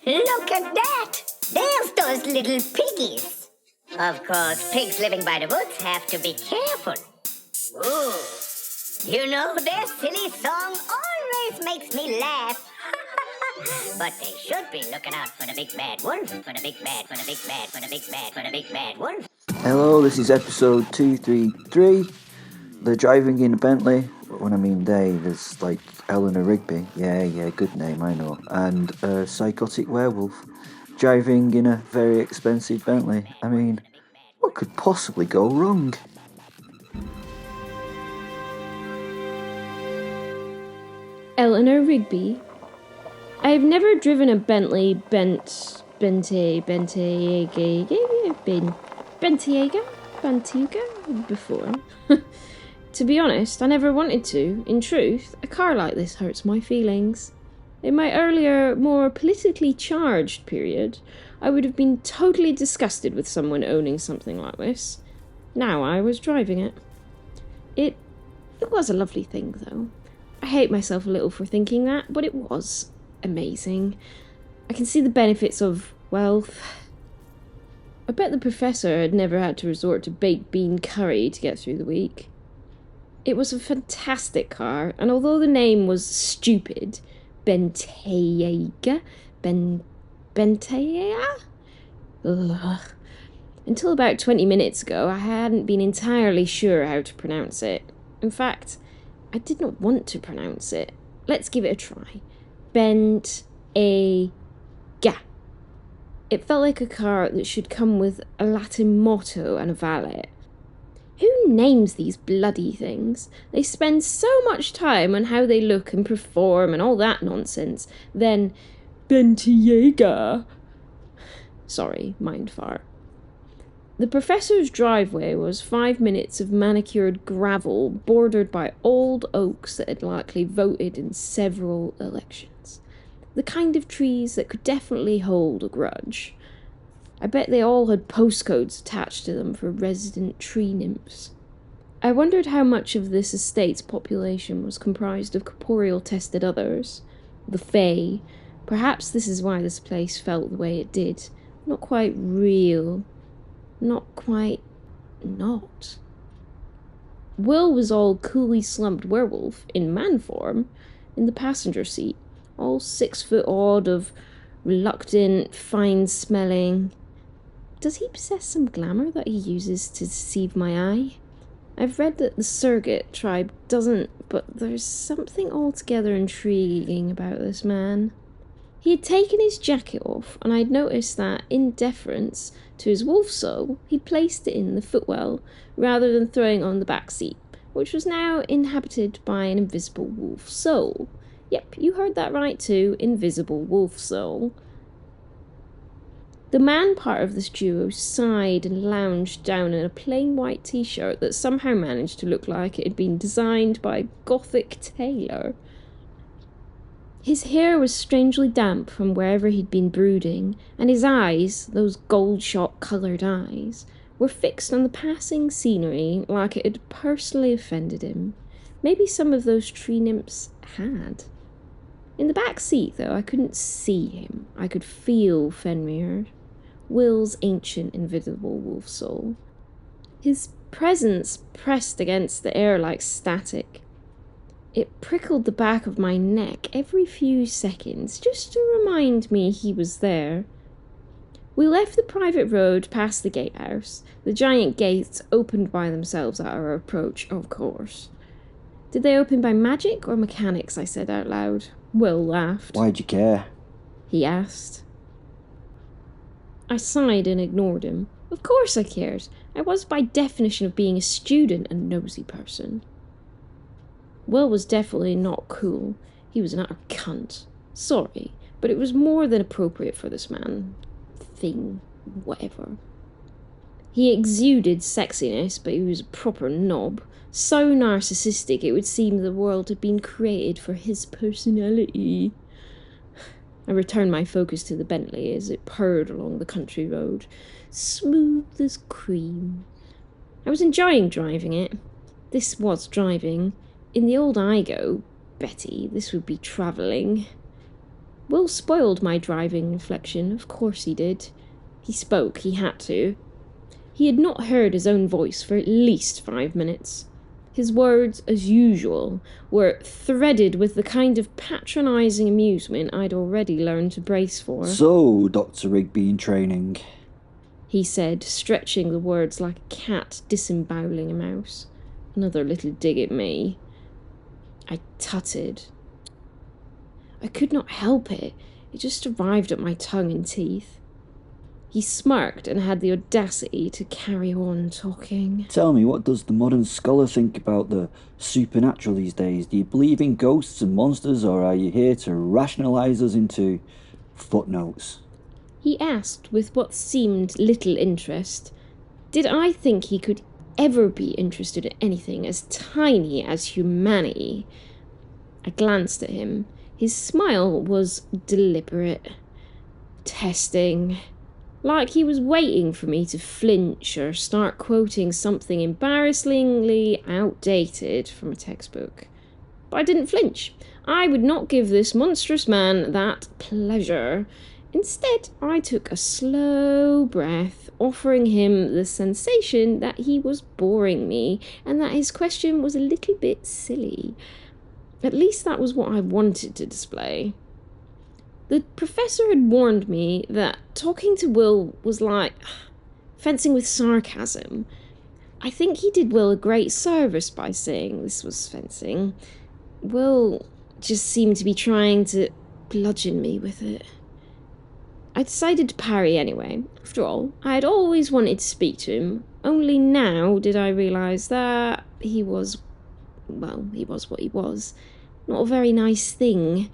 Look at that! There's those little piggies. Of course, pigs living by the woods have to be careful. Ooh. You know, their silly song always makes me laugh. But they should be looking out for the big bad wolf. For the big bad wolf. Hello, this is episode 233. They're driving in a Bentley. When I mean they, there's like Eleanor Rigby. Yeah, good name, I know. And a psychotic werewolf driving in a very expensive Bentley. I mean, what could possibly go wrong? Eleanor Rigby. I've never driven a Bentley Bentayga before. To be honest, I never wanted to. In truth, a car like this hurts my feelings. In my earlier, more politically charged period, I would have been totally disgusted with someone owning something like this. Now I was driving it. It was a lovely thing, though. I hate myself a little for thinking that, but it was amazing. I can see the benefits of wealth. I bet the professor had never had to resort to baked bean curry to get through the week. It was a fantastic car, and although the name was stupid, Bentayga? Until about 20 minutes ago, I hadn't been entirely sure how to pronounce it. In fact, I did not want to pronounce it. Let's give it a try. Bentayga. It felt like a car that should come with a Latin motto and a valet. Who names these bloody things? They spend so much time on how they look and perform and all that nonsense. Then, Bentayga. Sorry, mind fart. The professor's driveway was 5 minutes of manicured gravel bordered by old oaks that had likely voted in several elections. The kind of trees that could definitely hold a grudge. I bet they all had postcodes attached to them for resident tree nymphs. I wondered how much of this estate's population was comprised of corporeal-tested others, the Fae. Perhaps this is why this place felt the way it did. Not quite real. Not quite not. Will was all coolly slumped werewolf, in man form, in the passenger seat, all 6 foot odd of reluctant, fine-smelling. Does he possess some glamour that he uses to deceive my eye? I've read that the Surrogate tribe doesn't, but there's something altogether intriguing about this man. He had taken his jacket off, and I'd noticed that, in deference to his wolf soul, he placed it in the footwell, rather than throwing on the back seat, which was now inhabited by an invisible wolf soul. Yep, you heard that right too, invisible wolf soul. The man part of this duo sighed and lounged down in a plain white t-shirt that somehow managed to look like it had been designed by a gothic tailor. His hair was strangely damp from wherever he'd been brooding, and his eyes, those gold-shot coloured eyes, were fixed on the passing scenery like it had personally offended him. Maybe some of those tree nymphs had. In the back seat, though, I couldn't see him. I could feel Fenrir, Will's ancient invisible wolf soul. His presence pressed against the air like static. It prickled the back of my neck every few seconds, just to remind me he was there. We left the private road past the gatehouse. The giant gates opened by themselves at our approach, of course. Did they open by magic or mechanics? I said out loud. Will laughed. Why'd you care? He asked. I sighed and ignored him. Of course I cared. I was by definition of being a student a nosy person. Will was definitely not cool. He was an utter cunt. Sorry, but it was more than appropriate for this man. Thing. Whatever. He exuded sexiness, but he was a proper knob. So narcissistic it would seem the world had been created for his personality. I returned my focus to the Bentley as it purred along the country road, smooth as cream. I was enjoying driving it. This was driving. In the old Igo, Betty, this would be travelling. Will spoiled my driving inflection, of course he did. He spoke, he had to. He had not heard his own voice for at least 5 minutes. His words, as usual, were threaded with the kind of patronising amusement I'd already learned to brace for. So, Dr. Rigby in training, he said, stretching the words like a cat disemboweling a mouse. Another little dig at me. I tutted. I could not help it. It just arrived at my tongue and teeth. He smirked and had the audacity to carry on talking. Tell me, what does the modern scholar think about the supernatural these days? Do you believe in ghosts and monsters, or are you here to rationalise us into footnotes? He asked with what seemed little interest. Did I think he could ever be interested in anything as tiny as humanity? I glanced at him. His smile was deliberate, testing, like he was waiting for me to flinch or start quoting something embarrassingly outdated from a textbook. But I didn't flinch. I would not give this monstrous man that pleasure. Instead, I took a slow breath, offering him the sensation that he was boring me and that his question was a little bit silly. At least that was what I wanted to display. The professor had warned me that talking to Will was like fencing with sarcasm. I think he did Will a great service by saying this was fencing. Will just seemed to be trying to bludgeon me with it. I decided to parry anyway. After all, I had always wanted to speak to him. Only now did I realise that he was what he was. Not a very nice thing.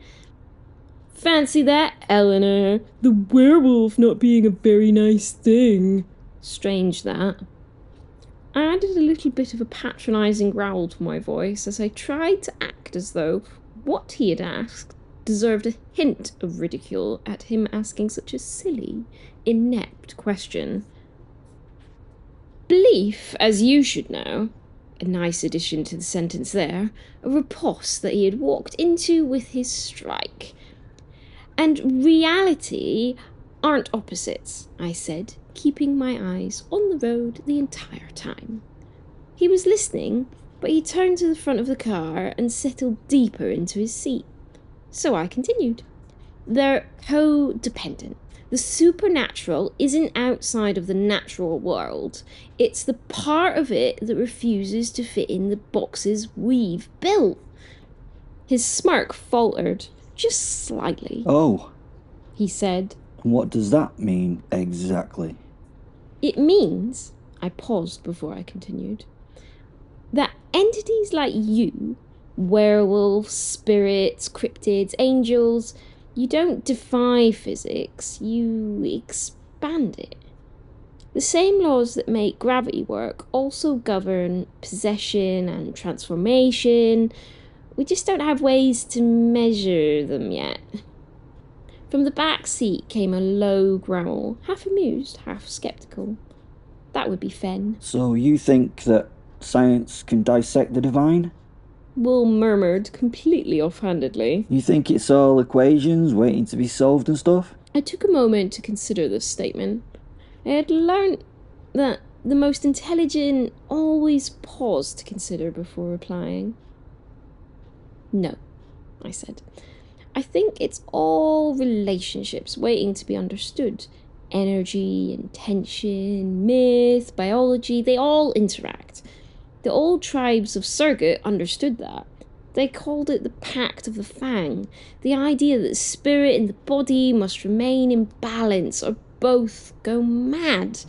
Fancy that, Eleanor. The werewolf not being a very nice thing. Strange that. I added a little bit of a patronising growl to my voice as I tried to act as though what he had asked deserved a hint of ridicule at him asking such a silly, inept question. Belief, as you should know, a nice addition to the sentence there, a riposte that he had walked into with his strike. And reality aren't opposites, I said, keeping my eyes on the road the entire time. He was listening, but he turned to the front of the car and settled deeper into his seat. So I continued. They're codependent. The supernatural isn't outside of the natural world. It's the part of it that refuses to fit in the boxes we've built. His smirk faltered, just slightly. Oh, he said. What does that mean exactly? It means, I paused before I continued, that entities like you, werewolves, spirits, cryptids, angels, you don't defy physics, you expand it. The same laws that make gravity work also govern possession and transformation. We just don't have ways to measure them yet. From the back seat came a low growl, half amused, half sceptical. That would be Fen. So you think that science can dissect the divine? Will murmured, completely offhandedly. You think it's all equations waiting to be solved and stuff? I took a moment to consider this statement. I had learned that the most intelligent always pause to consider before replying. No, I said. I think it's all relationships waiting to be understood. Energy, intention, myth, biology, they all interact. The old tribes of Surrogate understood that. They called it the Pact of the Fang, the idea that the spirit and the body must remain in balance or both go mad.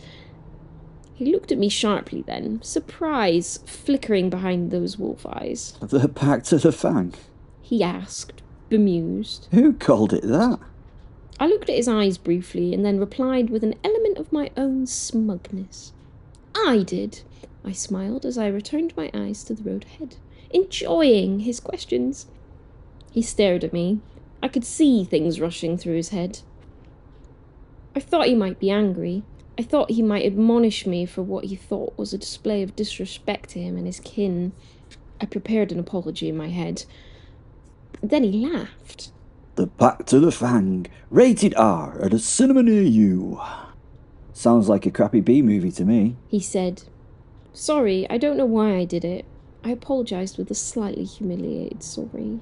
He looked at me sharply then, surprise flickering behind those wolf eyes. The Pact of the Fang? He asked, bemused. Who called it that? I looked at his eyes briefly and then replied with an element of my own smugness. I did. I smiled as I returned my eyes to the road ahead, enjoying his questions. He stared at me. I could see things rushing through his head. I thought he might be angry. I thought he might admonish me for what he thought was a display of disrespect to him and his kin. I prepared an apology in my head. Then he laughed. The Pact of the Fang, rated R at a cinema near you. Sounds like a crappy B-movie to me, he said. Sorry, I don't know why I did it. I apologised with a slightly humiliated sorry.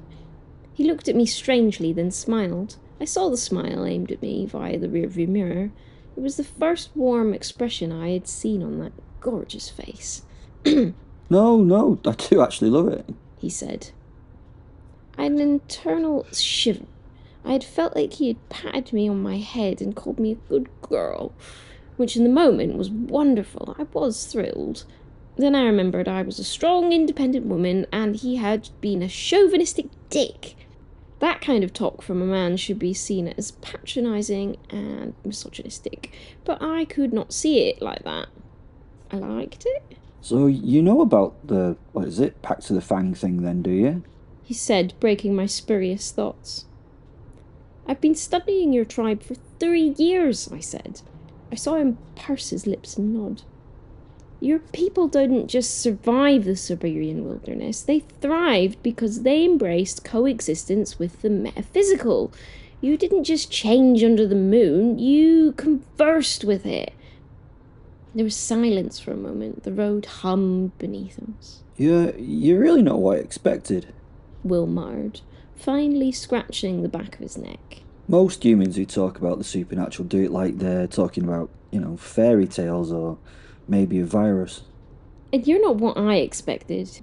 He looked at me strangely, then smiled. I saw the smile aimed at me via the rearview mirror. It was the first warm expression I had seen on that gorgeous face. No, I do actually love it, he said. I had an internal shiver. I had felt like he had patted me on my head and called me a good girl, which in the moment was wonderful. I was thrilled. Then I remembered I was a strong, independent woman, and he had been a chauvinistic dick. That kind of talk from a man should be seen as patronising and misogynistic, but I could not see it like that. I liked it. So you know about the, Pact of the Fang thing then, do you? He said, breaking my spurious thoughts. I've been studying your tribe for 3 years, I said. I saw him purse his lips and nod. Your people didn't just survive the Siberian wilderness, they thrived because they embraced coexistence with the metaphysical. You didn't just change under the moon, you conversed with it. There was silence for a moment. The road hummed beneath us. You're really not what I expected, Will muttered, finally scratching the back of his neck. Most humans who talk about the supernatural do it like they're talking about, fairy tales or maybe a virus. And you're not what I expected.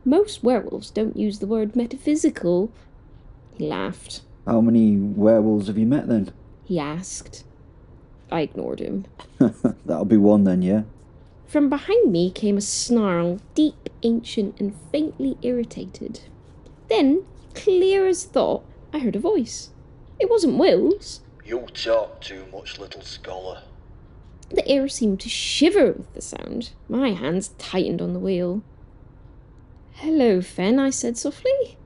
Most werewolves don't use the word metaphysical. He laughed. How many werewolves have you met then? He asked. I ignored him. That'll be one then, yeah? From behind me came a snarl, deep, ancient, and faintly irritated. Then, clear as thought, I heard a voice. It wasn't Will's. You talk too much, little scholar. The air seemed to shiver with the sound. My hands tightened on the wheel. Hello, Fen, I said softly.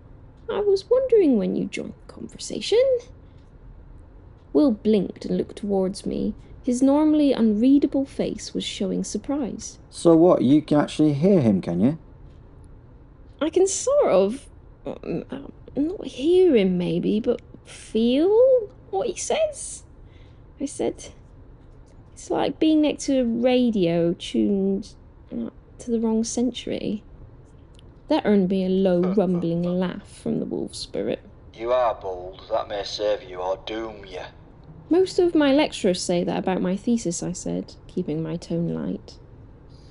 I was wondering when you joined the conversation. Will blinked and looked towards me. His normally unreadable face was showing surprise. So what, you can actually hear him, can you? I can sort of, not hear him maybe, but feel what he says. I said, it's like being next to a radio tuned to the wrong century. That earned me a low rumbling laugh from the wolf spirit. You are bold, that may save you or doom you. Most of my lecturers say that about my thesis, I said, keeping my tone light.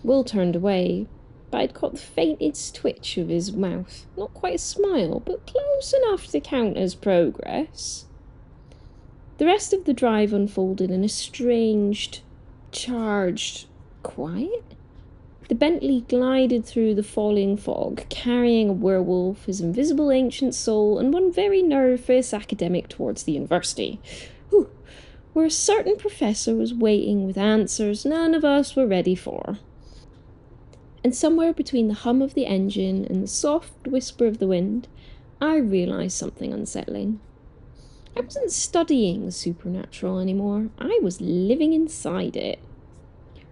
Will turned away, but I'd caught the faintest twitch of his mouth. Not quite a smile, but close enough to count as progress. The rest of the drive unfolded in a strange, charged quiet. The Bentley glided through the falling fog, carrying a werewolf, his invisible ancient soul, and one very nervous academic towards the university. Where a certain professor was waiting with answers none of us were ready for. And somewhere between the hum of the engine and the soft whisper of the wind, I realised something unsettling. I wasn't studying the supernatural anymore. I was living inside it.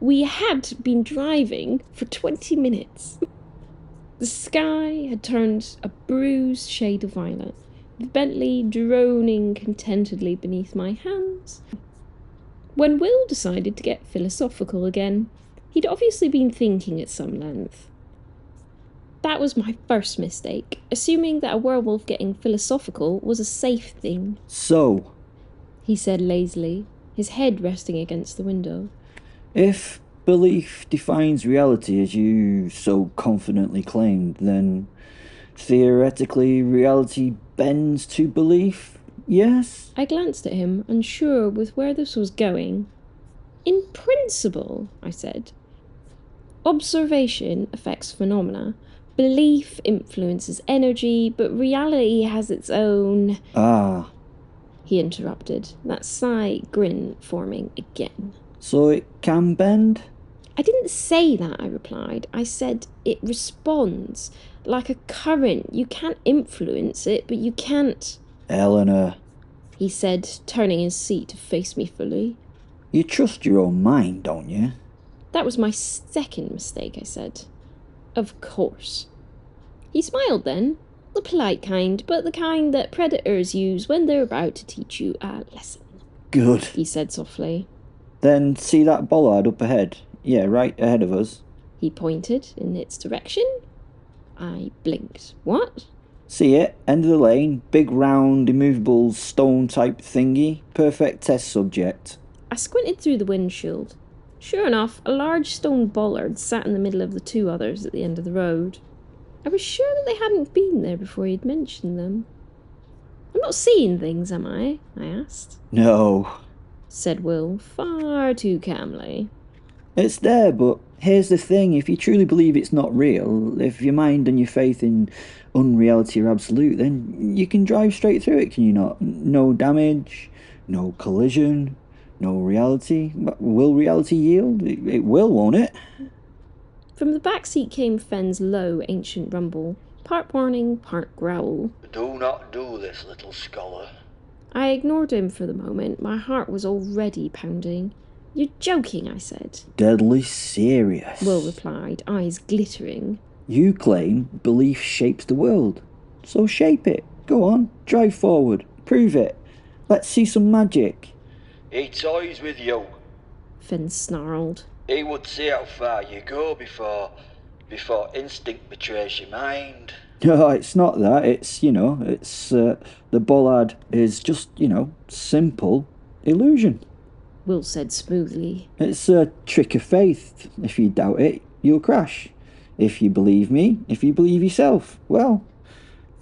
We had been driving for 20 minutes. The sky had turned a bruised shade of violet, the Bentley droning contentedly beneath my hands. When Will decided to get philosophical again, he'd obviously been thinking at some length. That was my first mistake, assuming that a werewolf getting philosophical was a safe thing. So, he said lazily, his head resting against the window. If belief defines reality as you so confidently claimed, then theoretically reality bends to belief, yes? I glanced at him, unsure with where this was going. In principle, I said. Observation affects phenomena. Belief influences energy, but reality has its own... Ah. He interrupted, that sly grin forming again. So it can bend? I didn't say that, I replied. I said it responds like a current. You can't influence it, but you can't... Eleanor, he said, turning his seat to face me fully. You trust your own mind, don't you? That was my second mistake, I said. Of course. He smiled then. the polite kind, but the kind that predators use when they're about to teach you a lesson, Good. he said softly. Then see that bollard up ahead? Yeah, right ahead of us. He pointed in its direction. I blinked. What? See it? End of the lane. Big round, immovable stone type thingy. Perfect test subject. I squinted through the windshield. Sure enough, a large stone bollard sat in the middle of the two others at the end of the road. I was sure that they hadn't been there before he'd mentioned them. I'm not seeing things, am I? I asked. No. Said Will, far too calmly. It's there, but here's the thing. If you truly believe it's not real, if your mind and your faith in unreality are absolute, then you can drive straight through it, can you not? No damage, no collision, no reality. Will reality yield? It will, won't it? From the back seat came Fenn's low, ancient rumble, part warning, part growl. Do not do this, little scholar. I ignored him for the moment. My heart was already pounding. You're joking, I said. Deadly serious. Will replied, eyes glittering. You claim belief shapes the world. So shape it. Go on, drive forward. Prove it. Let's see some magic. He toys with you. Finn snarled. He would see how far you go before instinct betrays your mind. No, it's not that. It's, the bollard is just, simple illusion. Will said smoothly. It's a trick of faith. If you doubt it, you'll crash. If you believe me, if you believe yourself, well,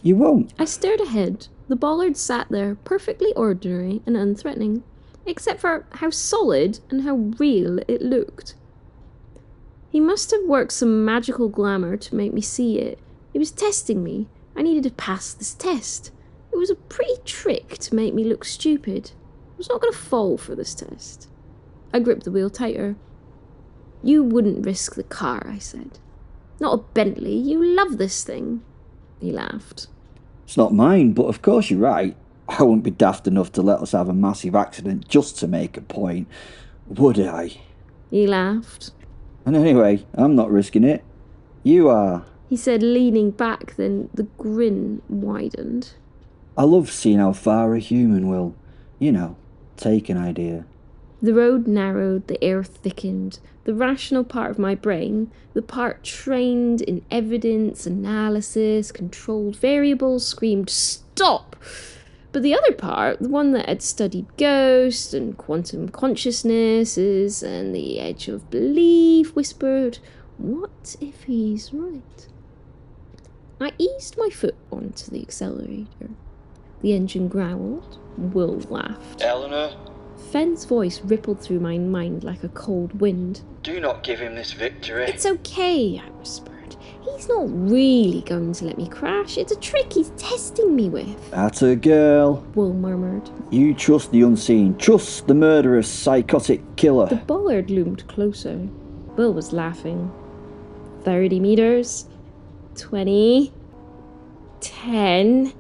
you won't. I stared ahead. The bollard sat there, perfectly ordinary and unthreatening, except for how solid and how real it looked. He must have worked some magical glamour to make me see it. He was testing me. I needed to pass this test. It was a pretty trick to make me look stupid. I was not going to fall for this test. I gripped the wheel tighter. You wouldn't risk the car, I said. Not a Bentley. You love this thing. He laughed. It's not mine, but of course you're right. I wouldn't be daft enough to let us have a massive accident just to make a point, would I? He laughed. And anyway, I'm not risking it. You are. He said, leaning back, then the grin widened. I love seeing how far a human will, take an idea. The road narrowed, the air thickened. The rational part of my brain, the part trained in evidence, analysis, controlled variables, screamed, stop! But the other part, the one that had studied ghosts and quantum consciousnesses and the edge of belief, whispered, what if he's right? I eased my foot onto the accelerator. The engine growled. Will laughed. Eleanor? Fenn's voice rippled through my mind like a cold wind. Do not give him this victory. It's okay, I whispered. He's not really going to let me crash. It's a trick he's testing me with. Atta girl. Will murmured. You trust the unseen. Trust the murderous, psychotic killer. The bollard loomed closer. Will was laughing. 30 meters. 20. 10.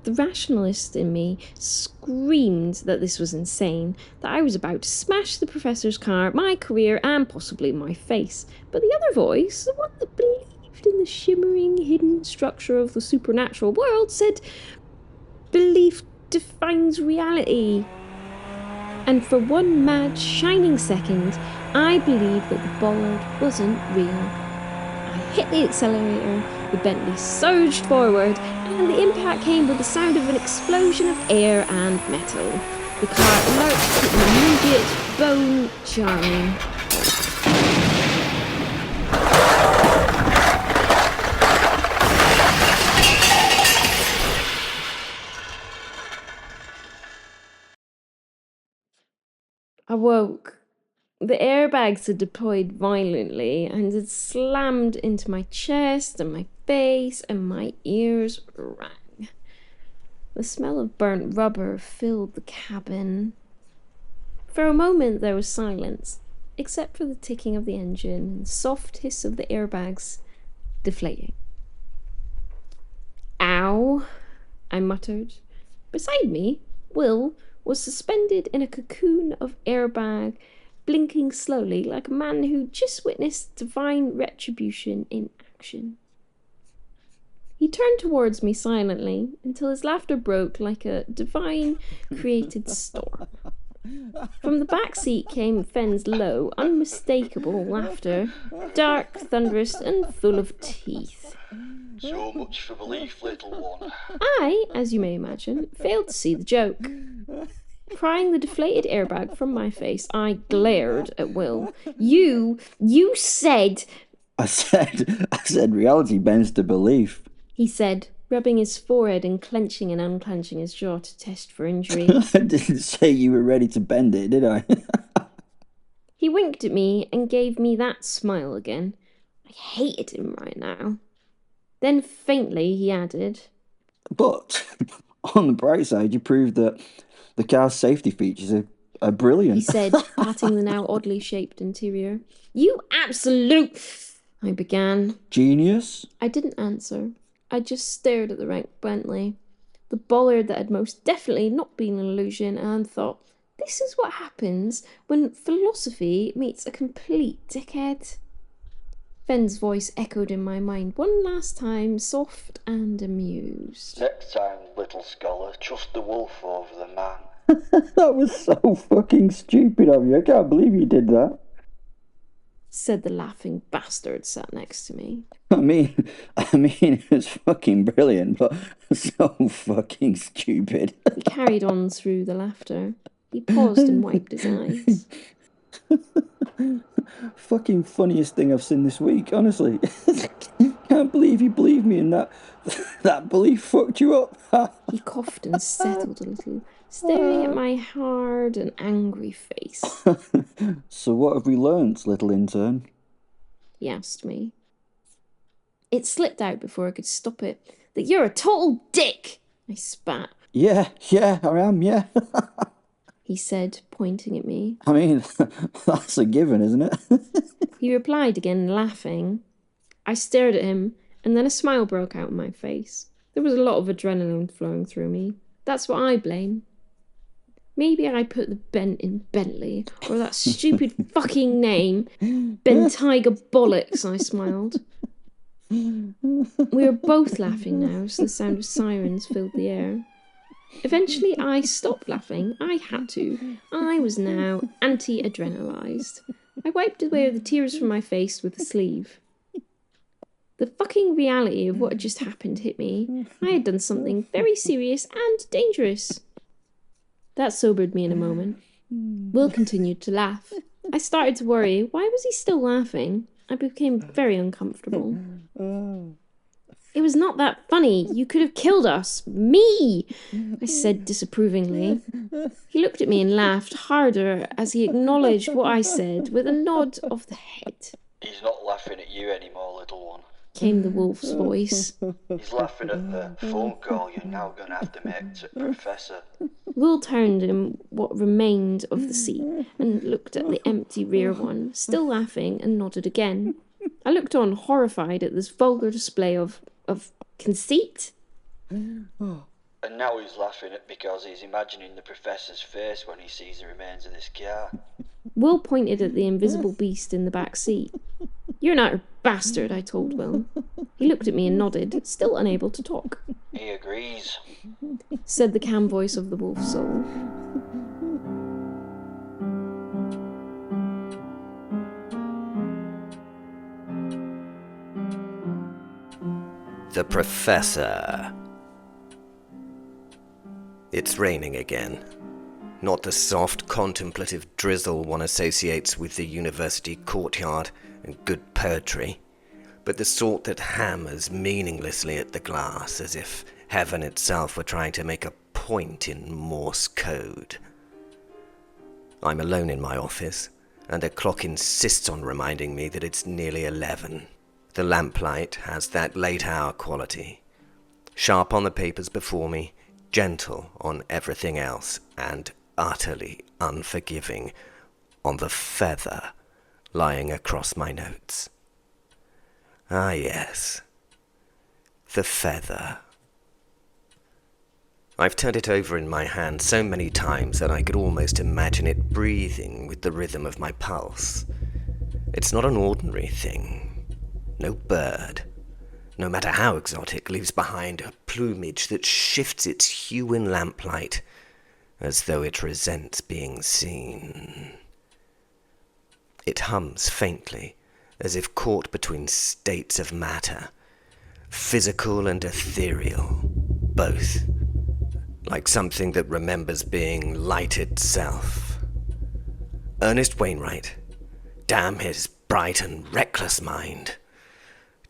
The rationalist in me screamed that this was insane, that I was about to smash the professor's car, my career, and possibly my face. But the other voice, the one that believed in the shimmering, hidden structure of the supernatural world, said, belief defines reality. And for one mad, shining second, I believed that the bollard wasn't real. I hit the accelerator, the Bentley surged forward, and the impact came with the sound of an explosion of air and metal. The car lurched with an immediate bone jarring. I woke. The airbags had deployed violently and had slammed into my chest and my face, and my ears rang. The smell of burnt rubber filled the cabin. For a moment there was silence, except for the ticking of the engine and the soft hiss of the airbags deflating. Ow, I muttered. Beside me, Will was suspended in a cocoon of airbag, blinking slowly like a man who just witnessed divine retribution in action. He He turned towards me silently until his laughter broke like a divine created storm. From the back seat came Fenn's low, unmistakable laughter, dark, thunderous, and full of teeth. So much for belief, little one. I, as you may imagine, failed to see the joke. Prying the deflated airbag from my face, I glared at Will. You said... I said reality bends to belief. He said, rubbing his forehead and clenching and unclenching his jaw to test for injury. I didn't say you were ready to bend it, did I? He winked at me and gave me that smile again. I hated him right now. Then faintly he added, But, on the bright side, you proved that the car's safety features are brilliant. He said, patting the now oddly shaped interior. You absolute... I began. Genius? I didn't answer. I just stared at the wrecked Bentley, the bollard that had most definitely not been an illusion, and thought, this is what happens when philosophy meets a complete dickhead. Fenn's voice echoed in my mind one last time, soft and amused. Next time, little scholar, trust the wolf over the man. That was so fucking stupid of you. I can't believe you did that. Said the laughing bastard sat next to me. I mean, it was fucking brilliant, but so fucking stupid. He carried on through the laughter. He paused and wiped his eyes. Fucking funniest thing I've seen this week, honestly. Can't believe you believed me and that belief fucked you up. He coughed and settled a little, staring at my hard and angry face. So what have we learnt, little intern? He asked me. It slipped out before I could stop it. That you're a total dick, I spat. Yeah, I am, yeah. He said, pointing at me. I mean, that's a given, isn't it? He replied again, laughing. I stared at him, and then a smile broke out on my face. There was a lot of adrenaline flowing through me. That's what I blame. Maybe I put the Bent in Bentley, or that stupid fucking name, Tiger Bollocks, I smiled. We were both laughing now, so the sound of sirens filled the air. Eventually I stopped laughing. I had to. I was now anti-adrenalized. I wiped away the tears from my face with a sleeve. The fucking reality of what had just happened hit me. I had done something very serious and dangerous. That sobered me in a moment. Will continued to laugh. I started to worry. Why was he still laughing? I became very uncomfortable. It was not that funny. You could have killed us. Me! I said disapprovingly. He looked at me and laughed harder as he acknowledged what I said with a nod of the head. He's not laughing at you anymore, little one. Came the wolf's voice. He's laughing at the phone call you're now going to have to make to Professor. Will turned in what remained of the seat and looked at the empty rear one, still laughing, and nodded again. I looked on, horrified at this vulgar display of conceit. And now he's laughing at because he's imagining the Professor's face when he sees the remains of this car. Will pointed at the invisible beast in the back seat. You're an utter bastard, I told Will. He looked at me and nodded, still unable to talk. He agrees, said the calm voice of the wolf soul. The Professor. It's raining again. Not the soft, contemplative drizzle one associates with the university courtyard and good poetry, but the sort that hammers meaninglessly at the glass as if heaven itself were trying to make a point in Morse code. I'm alone in my office, and a clock insists on reminding me that it's nearly 11. The lamplight has that late-hour quality. Sharp on the papers before me, gentle on everything else, and utterly unforgiving on the feather lying across my notes. Ah, yes. The feather. I've turned it over in my hand so many times that I could almost imagine it breathing with the rhythm of my pulse. It's not an ordinary thing. No bird. no matter how exotic, leaves behind a plumage that shifts its hue in lamplight, as though it resents being seen. It hums faintly, as if caught between states of matter, physical and ethereal, both, like something that remembers being light itself. Ernest Wainwright, damn his bright and reckless mind,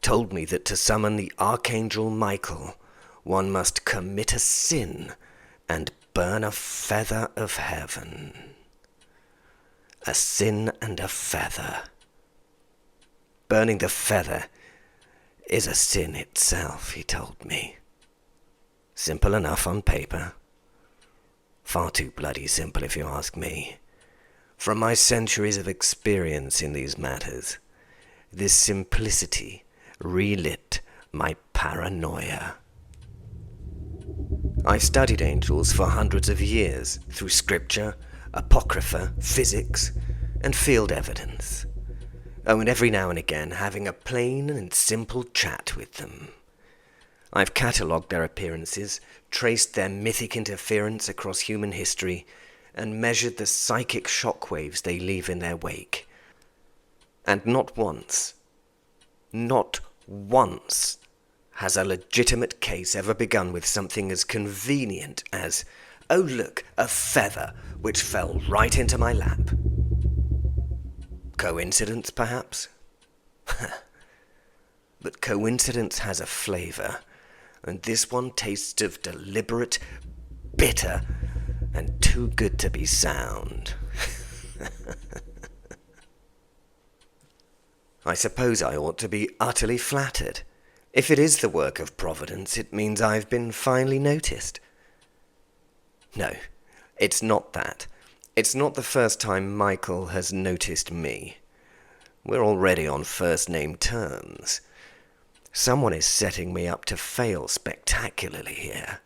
told me that to summon the Archangel Michael, one must commit a sin and burn a feather of heaven. A sin and a feather. Burning the feather is a sin itself, he told me. Simple enough on paper. Far too bloody simple if you ask me. From my centuries of experience in these matters, this simplicity relit my paranoia. I studied angels for hundreds of years through scripture, apocrypha, physics, and field evidence. Oh, and every now and again having a plain and simple chat with them. I've catalogued their appearances, traced their mythic interference across human history, and measured the psychic shockwaves they leave in their wake. And not once has a legitimate case ever begun with something as convenient as, oh look, a feather which fell right into my lap. Coincidence, perhaps? But coincidence has a flavour, and this one tastes of deliberate, bitter, and too good to be sound. I suppose I ought to be utterly flattered. If it is the work of Providence, it means I've been finally noticed. No, it's not that. It's not the first time Michael has noticed me. We're already on first-name terms. Someone is setting me up to fail spectacularly here.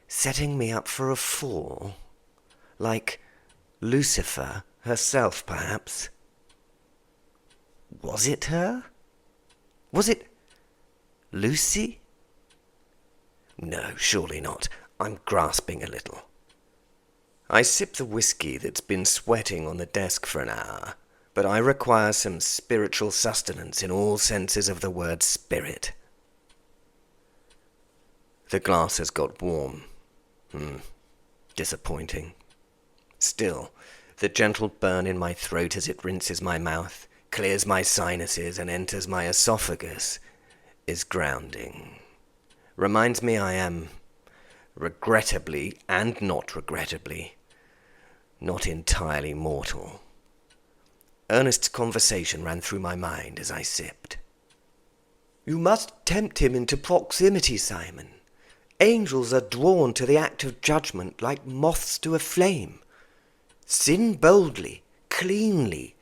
Setting me up for a fall. Like Lucifer herself, perhaps. Was it her? Was it Lucy? No, surely not. I'm grasping a little. I sip the whiskey that's been sweating on the desk for an hour, but I require some spiritual sustenance in all senses of the word spirit. The glass has got warm. Disappointing. Still, the gentle burn in my throat as it rinses my mouth, clears my sinuses and enters my esophagus is grounding. Reminds me I am, regrettably and not regrettably, not entirely mortal. Ernest's conversation ran through my mind as I sipped. You must tempt him into proximity, Simon. Angels are drawn to the act of judgment like moths to a flame. Sin boldly, cleanly,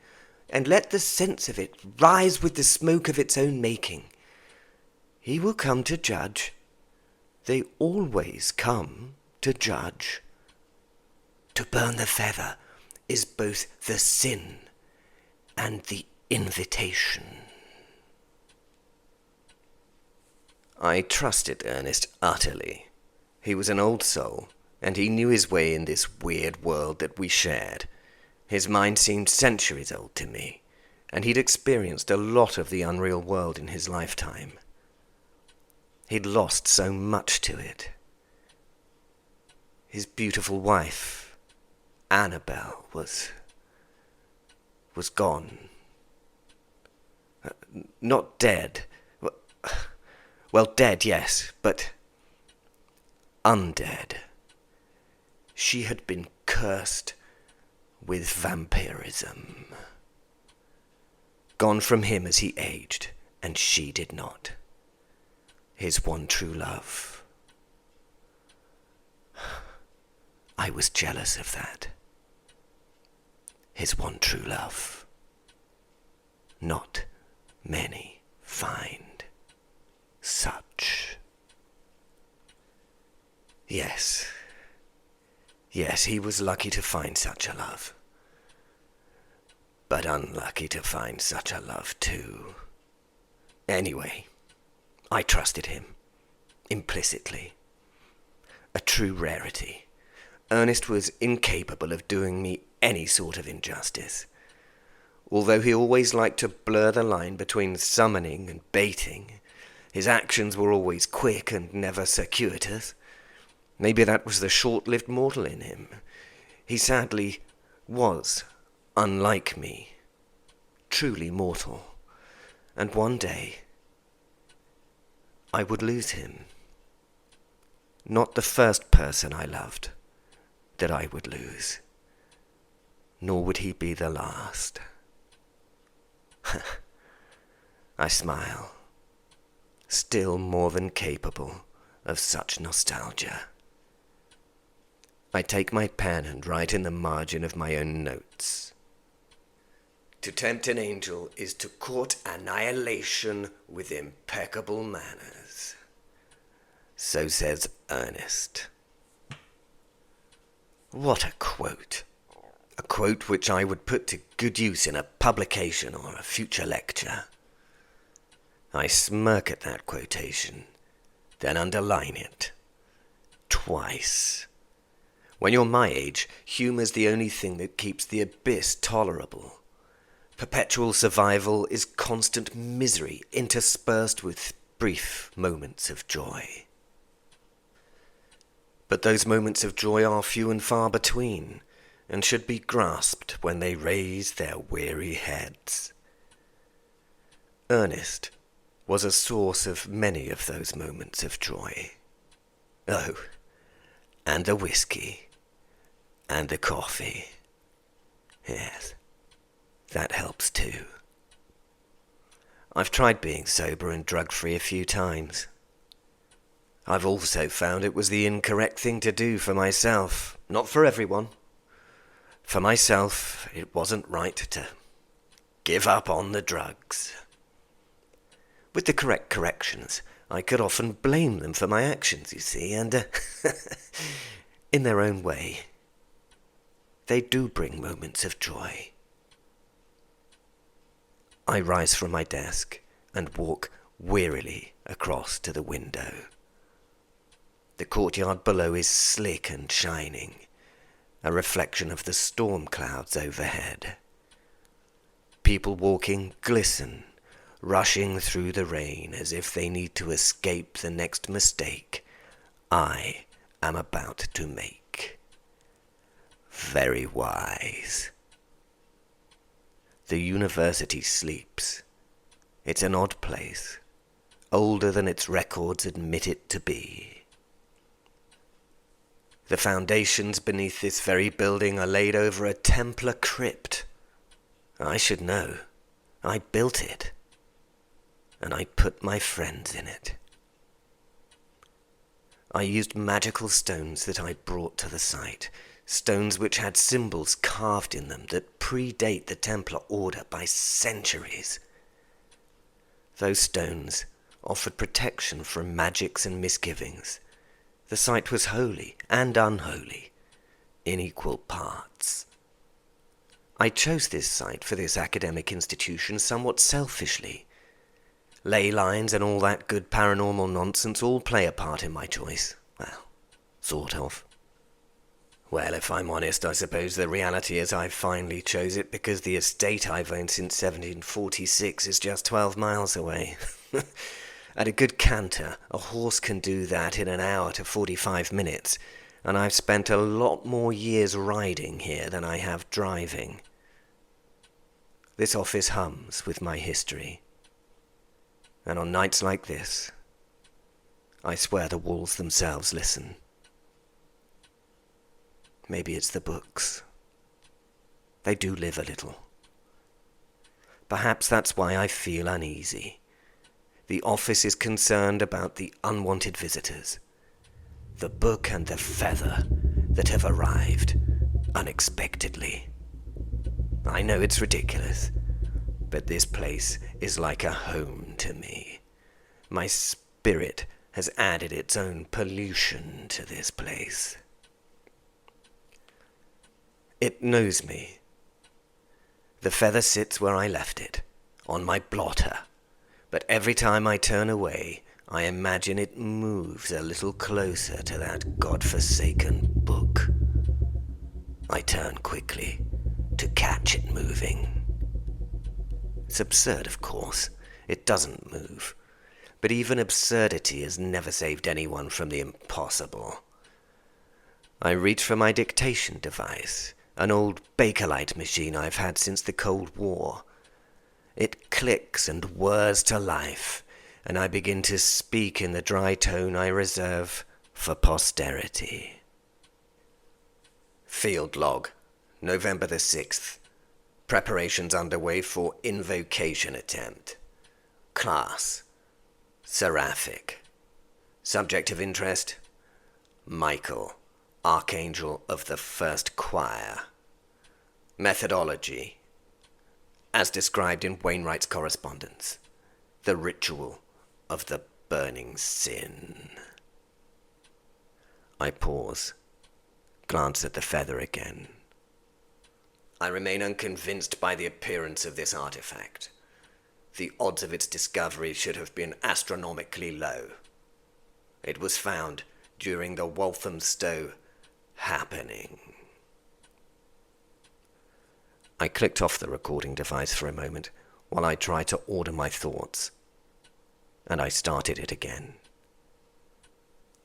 and let the sense of it rise with the smoke of its own making. He will come to judge. They always come to judge. To burn the feather is both the sin and the invitation. I trusted Ernest utterly. He was an old soul, and he knew his way in this weird world that we shared. His mind seemed centuries old to me, and he'd experienced a lot of the unreal world in his lifetime. He'd lost so much to it. His beautiful wife, Annabelle, was gone. Not dead. Well, dead, yes, but undead. She had been cursed with vampirism. Gone from him as he aged, and she did not. His one true love. I was jealous of that. His one true love. Not many find such. Yes, he was lucky to find such a love. But unlucky to find such a love too. Anyway, I trusted him, implicitly. A true rarity. Ernest was incapable of doing me any sort of injustice. Although he always liked to blur the line between summoning and baiting, his actions were always quick and never circuitous. Maybe that was the short-lived mortal in him. He sadly was unlike me, truly mortal, and one day I would lose him. Not the first person I loved that I would lose, nor would he be the last. I smile, still more than capable of such nostalgia. I take my pen and write in the margin of my own notes. To tempt an angel is to court annihilation with impeccable manners. So says Ernest. What a quote. A quote which I would put to good use in a publication or a future lecture. I smirk at that quotation, then underline it. Twice. When you're my age, humour's the only thing that keeps the abyss tolerable. Perpetual survival is constant misery interspersed with brief moments of joy. But those moments of joy are few and far between, and should be grasped when they raise their weary heads. Ernest was a source of many of those moments of joy. Oh, and the whiskey, and the coffee. Yes, that helps too. I've tried being sober and drug-free a few times. I've also found it was the incorrect thing to do for myself, not for everyone. For myself, it wasn't right to give up on the drugs. With the correct corrections, I could often blame them for my actions, you see, and in their own way, they do bring moments of joy. I rise from my desk and walk wearily across to the window. The courtyard below is slick and shining, a reflection of the storm clouds overhead. People walking glisten, rushing through the rain as if they need to escape the next mistake I am about to make. Very wise. The university sleeps. It's an odd place, older than its records admit it to be. The foundations beneath this very building are laid over a Templar crypt. I should know. I built it. And I put my friends in it. I used magical stones that I brought to the site, stones which had symbols carved in them that predate the Templar Order by centuries. Those stones offered protection from magics and misgivings. The site was holy and unholy, in equal parts. I chose this site for this academic institution somewhat selfishly. Ley lines and all that good paranormal nonsense all play a part in my choice. Well, sort of. Well, if I'm honest, I suppose the reality is I finally chose it because the estate I've owned since 1746 is just 12 miles away. At a good canter, a horse can do that in an hour to 45 minutes, and I've spent a lot more years riding here than I have driving. This office hums with my history. And on nights like this, I swear the walls themselves listen. Maybe it's the books. They do live a little. Perhaps that's why I feel uneasy. The office is concerned about the unwanted visitors, the book and the feather that have arrived unexpectedly. I know it's ridiculous, but this place is like a home to me. My spirit has added its own pollution to this place. It knows me. The feather sits where I left it, on my blotter. But every time I turn away, I imagine it moves a little closer to that godforsaken book. I turn quickly to catch it moving. It's absurd, of course. It doesn't move. But even absurdity has never saved anyone from the impossible. I reach for my dictation device, an old Bakelite machine I've had since the Cold War. It clicks and whirs to life, and I begin to speak in the dry tone I reserve for posterity. Field log, November the 6th. Preparations underway for invocation attempt. Class, Seraphic. Subject of interest, Michael, Archangel of the First Choir. Methodology, as described in Wainwright's correspondence, the ritual of the burning sin. I pause, glance at the feather again. I remain unconvinced by the appearance of this artifact. The odds of its discovery should have been astronomically low. It was found during the Walthamstow happening. I clicked off the recording device for a moment while I tried to order my thoughts, and I started it again.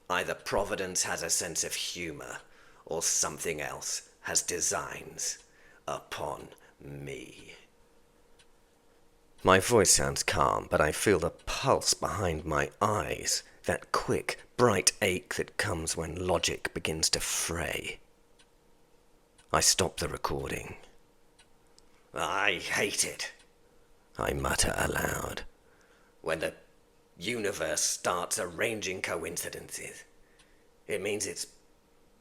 Either Providence has a sense of humor, or something else has designs upon me. My voice sounds calm, but I feel the pulse behind my eyes, that quick, bright ache that comes when logic begins to fray. I stop the recording. I hate it, I mutter aloud. When the universe starts arranging coincidences, it means it's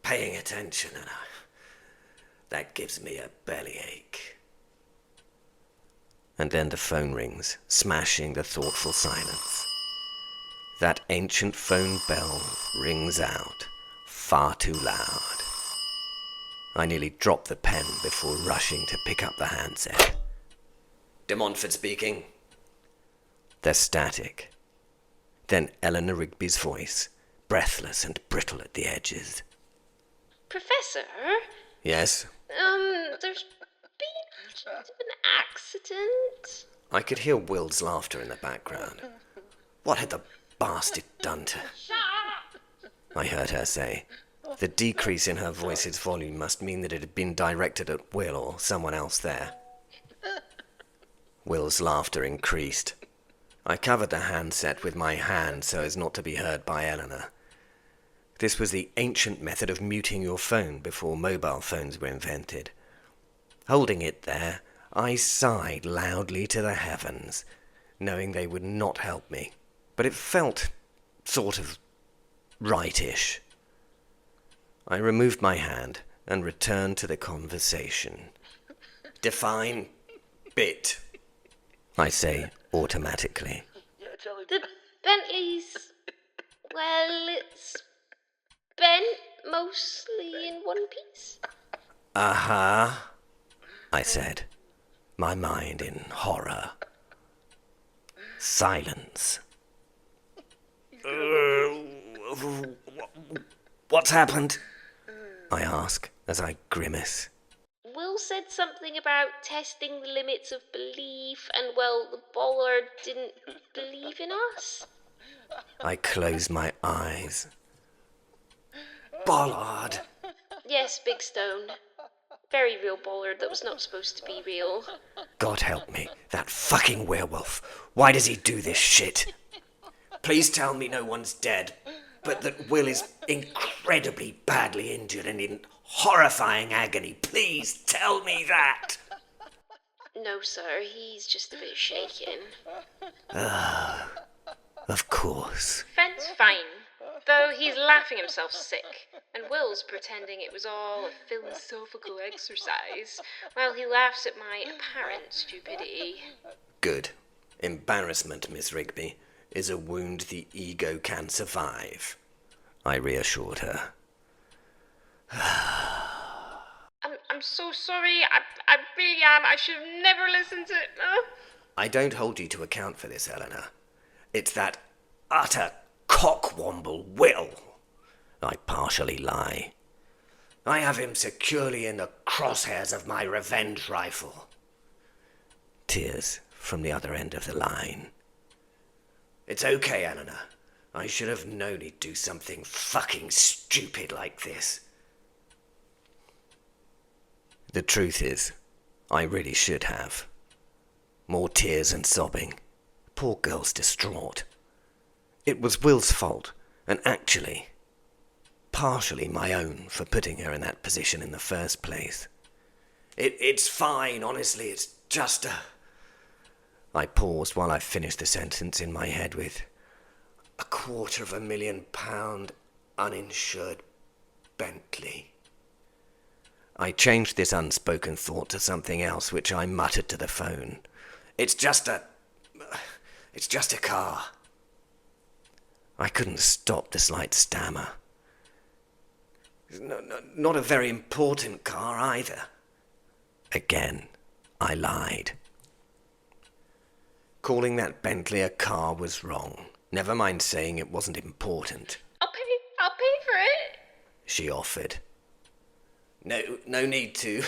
paying attention, and that gives me a bellyache. And then the phone rings, smashing the thoughtful silence. That ancient phone bell rings out, far too loud. I nearly dropped the pen before rushing to pick up the handset. De Montfort speaking. There's static. Then Eleanor Rigby's voice, breathless and brittle at the edges. Professor? Yes? There's been an accident. I could hear Will's laughter in the background. What had the bastard done to... I heard her say. The decrease in her voice's volume must mean that it had been directed at Will or someone else there. Will's laughter increased. I covered the handset with my hand so as not to be heard by Eleanor. This was the ancient method of muting your phone before mobile phones were invented. Holding it there, I sighed loudly to the heavens, knowing they would not help me. But it felt sort of rightish. I removed my hand and returned to the conversation. Define bit, I say automatically. The Bentley's... well, it's bent mostly in one piece. Uh-huh, I said, my mind in horror. Silence. What's happened? I ask as I grimace. Will said something about testing the limits of belief, and, well, the bollard didn't believe in us. I close my eyes. Bollard! Yes, Big Stone. Very real bollard that was not supposed to be real. God help me, that fucking werewolf. Why does he do this shit? Please tell me no one's dead, but that Will is incredibly badly injured and in horrifying agony. Please tell me that. No, sir, he's just a bit shaken. Of course. Fent's fine, though he's laughing himself sick, and Will's pretending it was all a philosophical exercise, while he laughs at my apparent stupidity. Good. Embarrassment, Miss Rigby, is a wound the ego can survive, I reassured her. I'm so sorry. I really am. I should have never listened to it. I don't hold you to account for this, Eleanor. It's that utter cockwomble will, I partially lie. I have him securely in the crosshairs of my revenge rifle. Tears from the other end of the line. It's okay, Eleanor. I should have known he'd do something fucking stupid like this. The truth is, I really should have. More tears and sobbing. Poor girl's distraught. It was Will's fault, and actually, partially my own for putting her in that position in the first place. It's fine, honestly, it's just a... I paused while I finished the sentence in my head with £250,000 uninsured Bentley. I changed this unspoken thought to something else, which I muttered to the phone. It's just a car. I couldn't stop the slight stammer. No, not a very important car either. Again, I lied. Calling that Bentley a car was wrong. Never mind saying it wasn't important. I'll pay for it, she offered. No need to.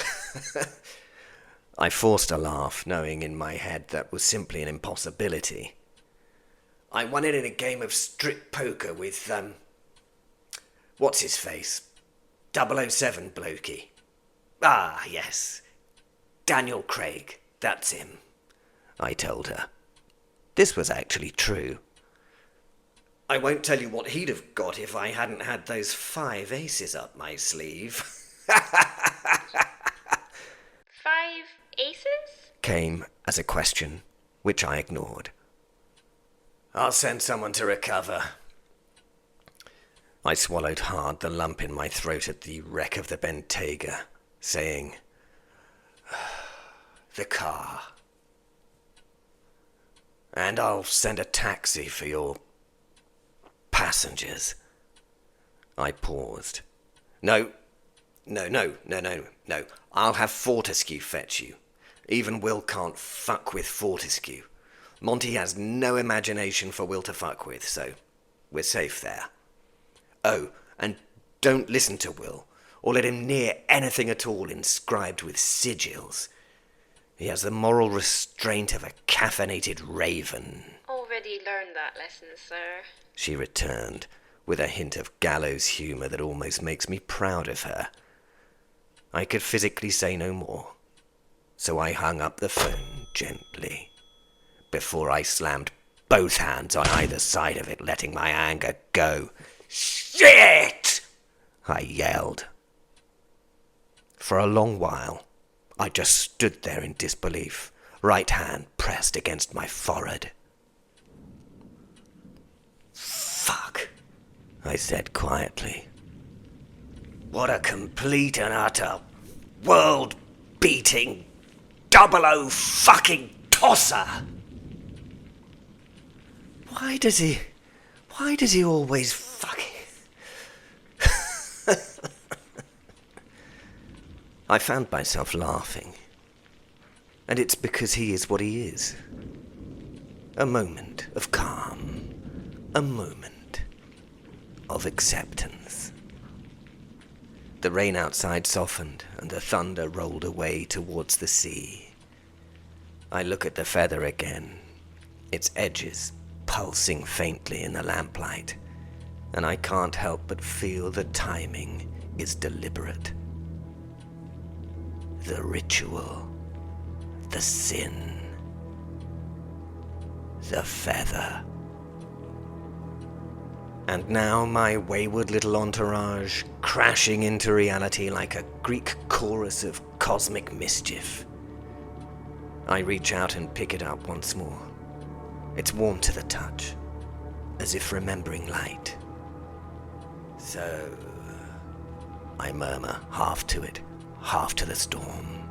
I forced a laugh, knowing in my head that was simply an impossibility. I won it in a game of strip poker with, what's his face? 007 blokey. Ah, yes. Daniel Craig, that's him, I told her. This was actually true. I won't tell you what he'd have got if I hadn't had those 5 aces up my sleeve. 5 aces? Came as a question, which I ignored. I'll send someone to recover. I swallowed hard, the lump in my throat at the wreck of the Bentayga, saying, the car. And I'll send a taxi for your passengers. I paused. No. I'll have Fortescue fetch you. Even Will can't fuck with Fortescue. Monty has no imagination for Will to fuck with, so we're safe there. Oh, and don't listen to Will, or let him near anything at all inscribed with sigils. He has the moral restraint of a caffeinated raven. Already learned that lesson, sir. She returned, with a hint of gallows humour that almost makes me proud of her. I could physically say no more, so I hung up the phone gently, before I slammed both hands on either side of it, letting my anger go. Shit! I yelled. For a long while, I just stood there in disbelief, right hand pressed against my forehead. Fuck, I said quietly. What a complete and utter, world-beating, 00 fucking tosser! Why does he always fucking... I found myself laughing. And it's because he is what he is. A moment of calm. A moment of acceptance. The rain outside softened, and the thunder rolled away towards the sea. I look at the feather again, its edges pulsing faintly in the lamplight, and I can't help but feel the timing is deliberate. The ritual, the sin, the feather. And now my wayward little entourage crashing into reality like a Greek chorus of cosmic mischief. I reach out and pick it up once more. It's warm to the touch, as if remembering light. So, I murmur, half to it, half to the storm.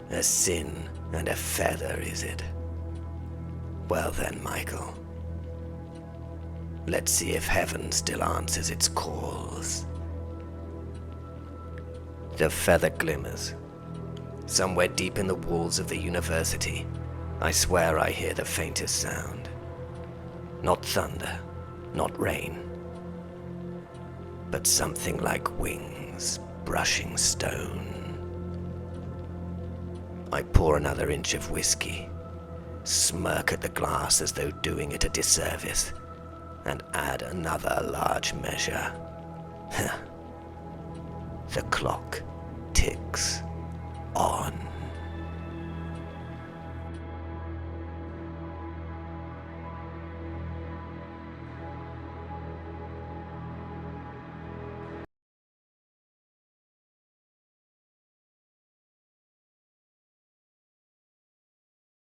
A sin and a feather, is it? Well then, Michael. Let's see if heaven still answers its calls. The feather glimmers. Somewhere deep in the walls of the university, I swear I hear the faintest sound. Not thunder, not rain, but something like wings brushing stone. I pour another inch of whiskey, smirk at the glass as though doing it a disservice, and add another large measure. The clock ticks on.